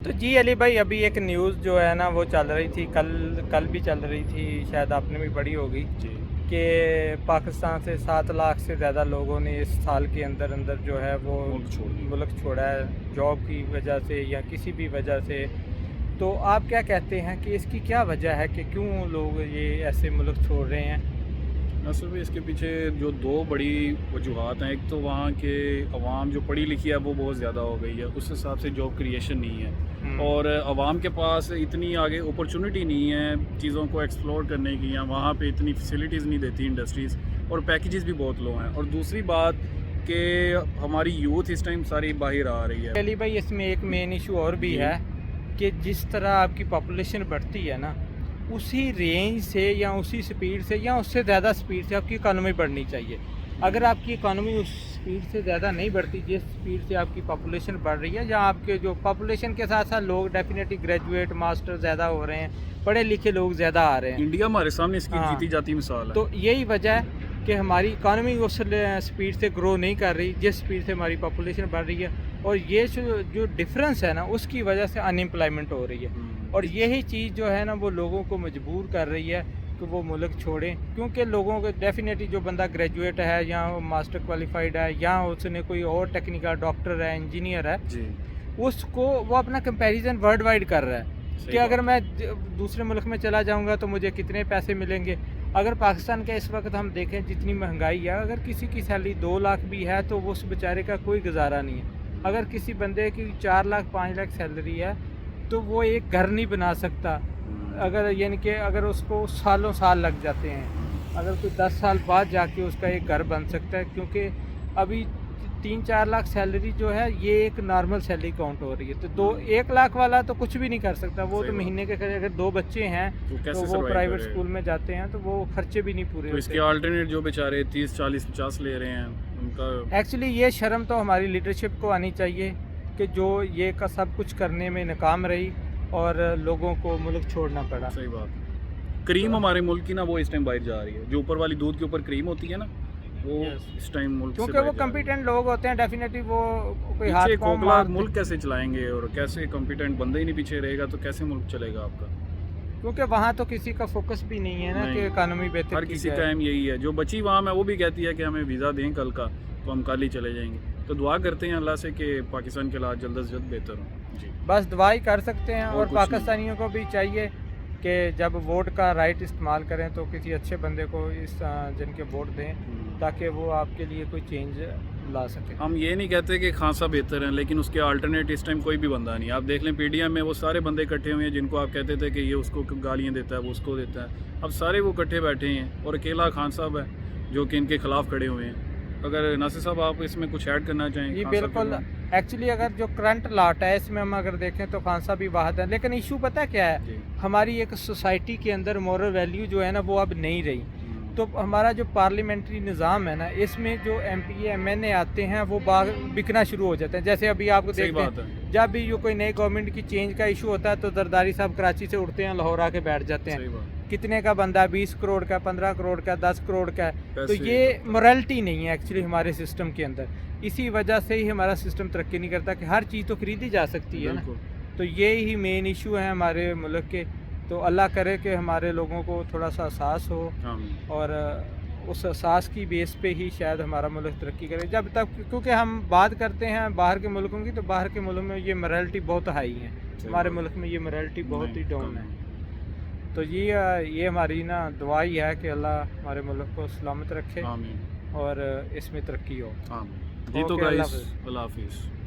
तो जी अली भाई, अभी एक न्यूज़ जो है ना वो चल रही थी, कल भी चल रही थी, शायद आपने भी पढ़ी होगी जी। कि पाकिस्तान से 7 लाख से ज़्यादा लोगों ने इस साल के अंदर अंदर जो है वो मुल्क छोड़ दिया। मुल्क छोड़ा है, जॉब की वजह से या किसी भी वजह से। तो आप क्या कहते हैं कि इसकी क्या वजह है कि क्यों लोग ये ऐसे मुल्क छोड़ रहे हैं? असल में इसके पीछे जो दो बड़ी वजूहत हैं, एक तो वहाँ के अवाम जो पढ़ी लिखी है वो बहुत ज़्यादा हो गई है, उस हिसाब से जॉब क्रिएशन नहीं है और अवाम के पास इतनी आगे अपॉर्चुनिटी नहीं है चीज़ों को एक्सप्लोर करने की, या वहाँ पे इतनी फैसिलिटीज़ नहीं देती इंडस्ट्रीज़, और पैकेजेस भी बहुत लो हैं। और दूसरी बात कि हमारी यूथ इस टाइम सारी बाहर आ रही है। अली भाई, इसमें एक मेन इशू और भी जी। है कि जिस तरह आपकी पॉपुलेशन बढ़ती है ना, उसी रेंज से या उसी स्पीड से या उससे ज़्यादा स्पीड से आपकी इकॉनमी बढ़नी चाहिए। अगर आपकी इकॉनमी उस स्पीड से ज़्यादा नहीं बढ़ती जिस स्पीड से आपकी पॉपुलेशन बढ़ रही है, या आपके जो पॉपुलेशन के साथ साथ लोग डेफिनेटली ग्रेजुएट मास्टर ज़्यादा हो रहे हैं, पढ़े लिखे लोग ज़्यादा आ रहे हैं। इंडिया हमारे सामने इसकी हाँ, जीती जाती मिसाल है। तो यही वजह है कि हमारी इकॉनमी उस स्पीड से ग्रो नहीं कर रही जिस स्पीड से हमारी पॉपुलेशन बढ़ रही है, और ये जो डिफरेंस है ना, उसकी वजह से अनएम्प्लॉयमेंट हो रही है। और यही चीज़ जो है ना वो लोगों को मजबूर कर रही है कि वो मुल्क छोड़ें, क्योंकि लोगों को डेफिनेटली जो बंदा ग्रेजुएट है या मास्टर क्वालिफाइड है या उसने कोई और टेक्निकल डॉक्टर है, इंजीनियर है, जी। उसको वो अपना कंपैरिजन वर्ल्ड वाइड कर रहा है सही कि अगर बात। मैं दूसरे मुल्क में चला जाऊंगा तो मुझे कितने पैसे मिलेंगे। अगर पाकिस्तान का इस वक्त हम देखें जितनी महंगाई है, अगर किसी की सैलरी 2 लाख भी है तो वो उस बेचारे का कोई गुजारा नहीं है। अगर किसी बंदे की 4 लाख 5 लाख सैलरी है तो वो एक घर नहीं बना सकता। अगर यानी कि अगर उसको सालों साल लग जाते हैं, अगर कोई 10 साल बाद जाके उसका एक घर बन सकता है, क्योंकि अभी 3-4 लाख सैलरी जो है ये एक नॉर्मल सैलरी काउंट हो रही है। तो 1 लाख वाला तो कुछ भी नहीं कर सकता, वो सही तो बात। महीने के अगर 2 बच्चे हैं तो तो कैसे वो सर्वाइव प्राइवेट करेगा? स्कूल में जाते हैं तो वो खर्चे भी नहीं पूरे तो इसके होते। अल्टरनेट जो बेचारे 30 40 50 ले रहे हैं उनका। एक्चुअली ये शर्म तो हमारी लीडरशिप को आनी चाहिए कि जो ये का सब कुछ करने में नाकाम रही और लोगों को मुल्क छोड़ना पड़ा। सही बात। क्रीम हमारे मुल्क की ना वो इस टाइम बाहर जा रही है, जो ऊपर वाली दूध के ऊपर क्रीम होती है ना, वो इस टाइम मुल्क से क्योंकि बाहर वो जा रही है। कम्पिटेंट लोग होते हैं, डेफिनेटली वो कोई हाथ पीछे पाँव खोखला मारते, मुल्क कैसे चलाएंगे, और कैसे कॉम्पिटेंट बंदा ही नहीं पीछे रहेगा तो कैसे मुल्क चलेगा आपका? क्योंकि वहाँ तो किसी का फोकस भी नहीं है ना कि नहीं। इकानमी बेहतर हर की किसी जाए। का एम यही है, जो बची वहाँ में वो भी कहती है कि हमें वीज़ा दें कल का, तो हम कल ही चले जाएंगे। तो दुआ करते हैं अल्लाह से कि पाकिस्तान के हालात जल्द से जल्द बेहतर हों। जी। बस दुआ ही कर सकते हैं, और और कुछ नहीं। पाकिस्तानियों को भी चाहिए कि जब वोट का राइट इस्तेमाल करें तो किसी अच्छे बंदे को इस जिनके वोट दें, ताकि वो आपके लिए कोई चेंज ला सके। हम ये नहीं कहते कि खान साहब बेहतर हैं, लेकिन उसके अल्टरनेट इस टाइम कोई भी बंदा नहीं। आप देख लें पीडीएम में वो सारे बंदे इकट्ठे हुए हैं जिनको आप कहते थे कि ये उसको गालियाँ देता है, वो उसको देता है। अब सारे वो इकट्ठे बैठे हैं और अकेला खान साहब है जो कि इनके खिलाफ खड़े हुए हैं। अगर नासिर साहब आप इसमें कुछ ऐड करना चाहें? जी खान साहब के बिल्कुल। बारे एक्चुअली अगर जो करंट लाट है इसमें हम अगर देखें तो खान साहब भी वाहद है, लेकिन इशू पता है क्या है, जी। हमारी एक सोसाइटी के अंदर मॉरल वैल्यू जो है ना वो अब नहीं रही। तो हमारा जो पार्लियामेंट्री निज़ाम है ना, इसमें जो एमपी एमएनए आते हैं वो बिकना शुरू हो जाते हैं। जैसे अभी आपको सही देखते बात हैं है। जब भी जो कोई नई गवर्नमेंट की चेंज का इशू होता है तो जरदारी साहब कराची से उठते हैं, लाहौर आके बैठ जाते सही हैं। बात। कितने का बंदा, 20 करोड़ का, 15 करोड़ का, 10 करोड़ का है। तो पैसे ये मोरालिटी नहीं है एक्चुअली हमारे सिस्टम के अंदर। इसी वजह से ही हमारा सिस्टम तरक्की नहीं करता कि हर चीज़ तो खरीदी जा सकती है ना। बिल्कुल। तो ये ही मेन इशू है हमारे मुल्क के। तो अल्लाह करे कि हमारे लोगों को थोड़ा सा एहसास हो, और उस एहसास की बेस पे ही शायद हमारा मुल्क तरक्की करे। जब तक, क्योंकि हम बात करते हैं बाहर के मुल्कों की, तो बाहर के मुल्कों में ये मोरालिटी बहुत हाई है, हमारे मुल्क में ये मोरालिटी बहुत ही डाउन है। तो ये हमारी ना दुआ ही है कि अल्लाह हमारे मुल्क को सलामत रखे आमीन। और इसमें तरक्की हो। आमीन। जी। तो ओके, अल्लाह गाइस हाफ़िज़। अल्लाह हाफिज़।